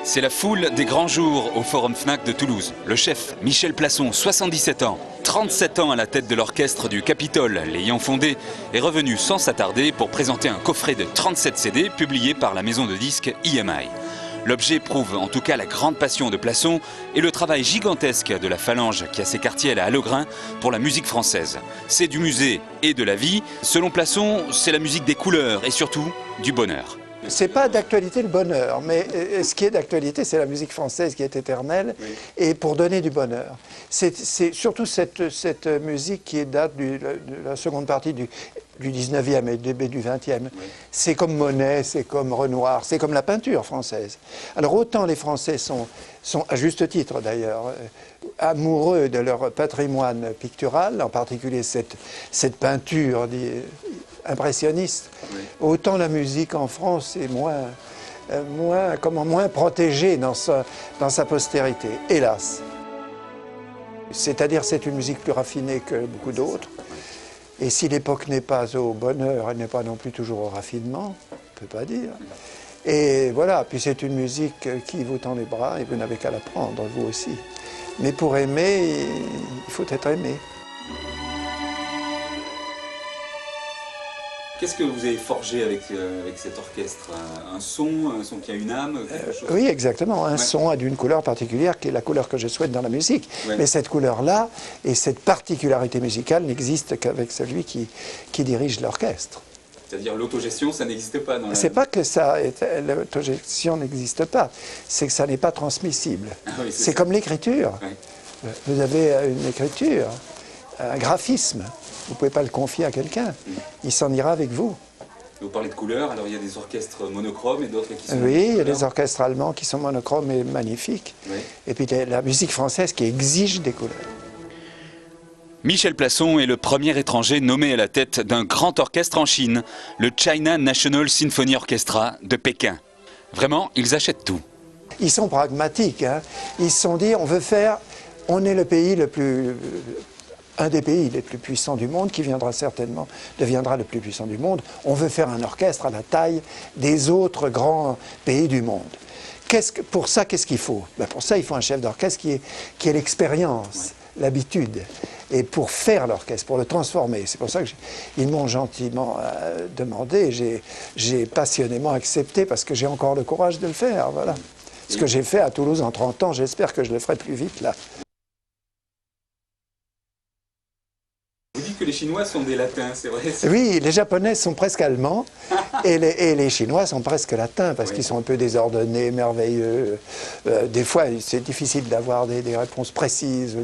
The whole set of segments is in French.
C'est la foule des grands jours au Forum Fnac de Toulouse. Le chef, Michel Plasson, 77 ans, 37 ans à la tête de l'orchestre du Capitole, l'ayant fondé, est revenu sans s'attarder pour présenter un coffret de 37 CD publié par la maison de disques EMI. L'objet prouve en tout cas la grande passion de Plasson et le travail gigantesque de la phalange qui a ses quartiers à Hallogrin pour la musique française. C'est du musée et de la vie. Selon Plasson, c'est la musique des couleurs et surtout du bonheur. C'est pas d'actualité le bonheur, mais ce qui est d'actualité, c'est la musique française qui est éternelle, oui. Et pour donner du bonheur. C'est surtout cette musique qui date de la seconde partie du 19e et début du 20e. Oui. C'est comme Monet, c'est comme Renoir, c'est comme la peinture française. Alors autant les Français sont à juste titre d'ailleurs, amoureux de leur patrimoine pictural, en particulier cette peinture impressionniste, oui. Autant la musique en France est moins protégée dans sa postérité, hélas. C'est-à-dire c'est une musique plus raffinée que beaucoup d'autres. Et si l'époque n'est pas au bonheur, elle n'est pas non plus toujours au raffinement, on ne peut pas dire. Et voilà, puis c'est une musique qui vous tend les bras et vous n'avez qu'à la prendre, vous aussi. Mais pour aimer, il faut être aimé. Qu'est-ce que vous avez forgé avec cet orchestre? Un son qui a une âme, quelque chose? Oui, exactement. Un son a d'une couleur particulière, qui est la couleur que je souhaite dans la musique. Ouais. Mais cette couleur-là et cette particularité musicale n'existe qu'avec celui qui dirige l'orchestre. C'est-à-dire l'autogestion, ça n'existe pas dans la... C'est pas que l'autogestion n'existe pas, c'est que ça n'est pas transmissible. Ah oui, c'est comme l'écriture. Ouais. Vous avez une écriture, un graphisme. Vous ne pouvez pas le confier à quelqu'un, il s'en ira avec vous. Vous parlez de couleurs, alors il y a des orchestres monochromes et d'autres qui sont... Oui, il y a des orchestres allemands qui sont monochromes et magnifiques. Oui. Et puis la musique française qui exige des couleurs. Michel Plasson est le premier étranger nommé à la tête d'un grand orchestre en Chine, le China National Symphony Orchestra de Pékin. Vraiment, ils achètent tout. Ils sont pragmatiques, hein. Ils se sont dit, on est le pays un des pays les plus puissants du monde, qui deviendra le plus puissant du monde. On veut faire un orchestre à la taille des autres grands pays du monde. Pour ça, qu'est-ce qu'il faut? Pour ça, il faut un chef d'orchestre qui ait l'expérience, l'habitude. Et pour faire l'orchestre, pour le transformer. C'est pour ça qu'ils m'ont gentiment demandé, j'ai passionnément accepté, parce que j'ai encore le courage de le faire. Voilà. Ce que j'ai fait à Toulouse en 30 ans, j'espère que je le ferai plus vite là. Vous dites que les Chinois sont des latins, c'est vrai? Oui, les Japonais sont presque allemands et les Chinois sont presque latins parce qu'ils sont un peu désordonnés, merveilleux. Des fois, c'est difficile d'avoir des réponses précises.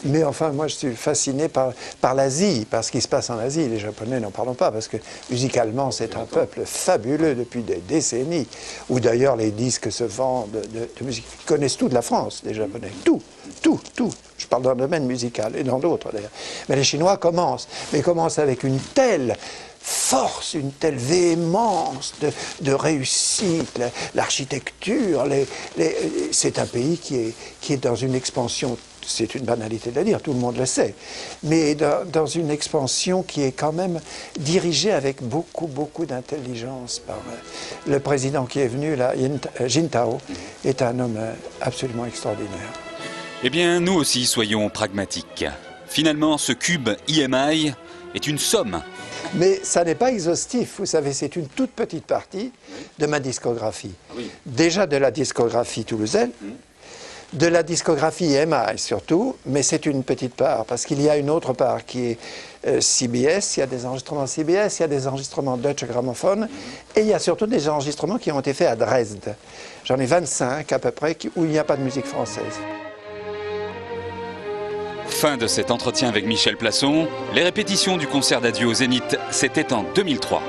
Mais enfin, moi, je suis fasciné par l'Asie, par ce qui se passe en Asie. Les Japonais, n'en parlons pas, parce que musicalement, c'est un peuple fabuleux depuis des décennies, où d'ailleurs les disques se vendent de musique. Ils connaissent tout de la France, les Japonais. Tout. Je parle dans le domaine musical et dans d'autres d'ailleurs. Mais les Chinois commencent, mais commencent avec une telle force, une telle véhémence de réussite, l'architecture. C'est un pays qui est dans une expansion, c'est une banalité de le dire, tout le monde le sait, mais dans une expansion qui est quand même dirigée avec beaucoup d'intelligence par le président qui est venu là, Jintao, est un homme absolument extraordinaire. Eh bien, nous aussi, soyons pragmatiques. Finalement, ce cube EMI est une somme. Mais ça n'est pas exhaustif, vous savez, c'est une toute petite partie de ma discographie. Oui. Déjà de la discographie toulousaine, de la discographie EMI surtout, mais c'est une petite part, parce qu'il y a une autre part qui est CBS, il y a des enregistrements CBS, il y a des enregistrements Deutsche Grammophon, et il y a surtout des enregistrements qui ont été faits à Dresde. J'en ai 25 à peu près, où il n'y a pas de musique française. Fin de cet entretien avec Michel Plasson. Les répétitions du concert d'adieu au Zénith, c'était en 2003.